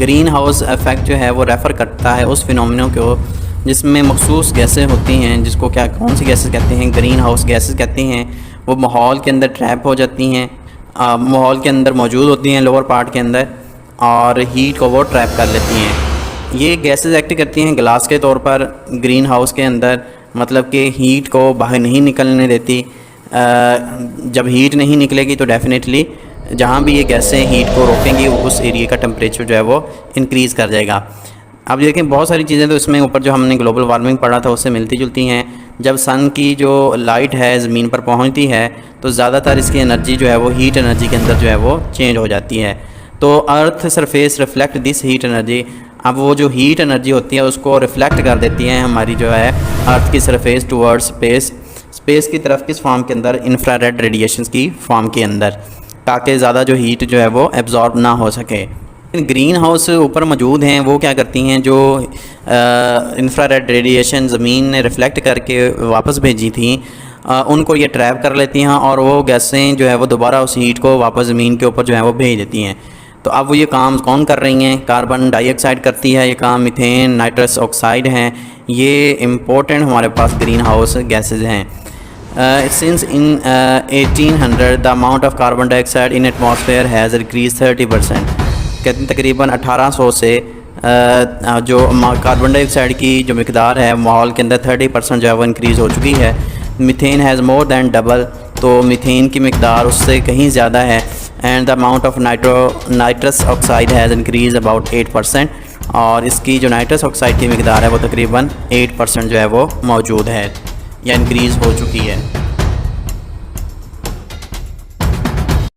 Green house effect जो है वो रेफ़र करता है उस फिनोमिना को जिसमें मखसूस गैसें होती हैं, जिसको क्या कौन सी गैसेस कहते हैं, ग्रीन हाउस गैसेस कहते हैं। वो माहौल के अंदर ट्रैप हो जाती हैं, माहौल के अंदर मौजूद होती हैं लोअर पार्ट के अंदर, और हीट को वो ट्रैप कर लेती हैं। ये गैसेस एक्ट करती हैं ग्लास के तौर पर ग्रीन हाउस के अंदर, मतलब कि हीट को बाहर नहीं निकलने देती। जब हीट नहीं निकलेगी तो डेफिनेटली जहाँ भी ये गैसें हीट को रोकेंगी उस एरिया का टेम्परेचर जो है वो इंक्रीज़ कर जाएगा। अब देखें बहुत सारी चीज़ें तो इसमें ऊपर जो हमने ग्लोबल वार्मिंग पढ़ा था उससे मिलती जुलती हैं। जब सन की जो लाइट है ज़मीन पर पहुंचती है तो ज़्यादातर इसकी एनर्जी जो है वो हीट एनर्जी के अंदर जो है वो चेंज हो जाती है। तो earth surface reflect this heat energy. अब वो जो हीट एनर्जी होती है उसको रिफ्लेक्ट कर देती है हमारी जो है अर्थ की सरफेस टूवर्ड्स स्पेस की तरफ, किस फॉर्म के अंदर, इंफ्रारेड रेडिएशंस की फॉर्म के अंदर, ताकि ज़्यादा जो हीट जो है वो एब्जॉर्ब ना हो सके। ग्रीन हाउस ऊपर मौजूद हैं, वो क्या करती हैं, जो इंफ्रारेड रेडिएशन ज़मीन ने रिफ़्लेक्ट करके वापस भेजी थी उनको ये ट्रैप कर लेती हैं और वो गैसें जो है वो दोबारा उस हीट को वापस ज़मीन के ऊपर जो है वो भेज देती हैं। तो अब वो ये काम कौन कर रही हैं? कार्बन डाइऑक्साइड करती है ये काम, मीथेन, नाइट्रस ऑक्साइड हैं, ये इम्पोर्टेंट हमारे पास ग्रीन हाउस गैसेज हैं। Since in 1800 the amount of carbon dioxide in atmosphere has increased 30%। कहते हैं तकरीबन 1800 से जो कार्बन डाइऑक्साइड की जो मिकदार है माहौल के अंदर 30% जो है वो इंक्रीज़ हो चुकी है। Methane has more than double, तो मीथेन की मिकदार उससे कहीं ज़्यादा है। And the amount of nitrous oxide has increase about 8%, और इसकी जो नाइट्रस ऑक्साइड की मिकदार है वो तकरीबन 8% जो है वो मौजूद है या इंक्रीज़ हो चुकी है।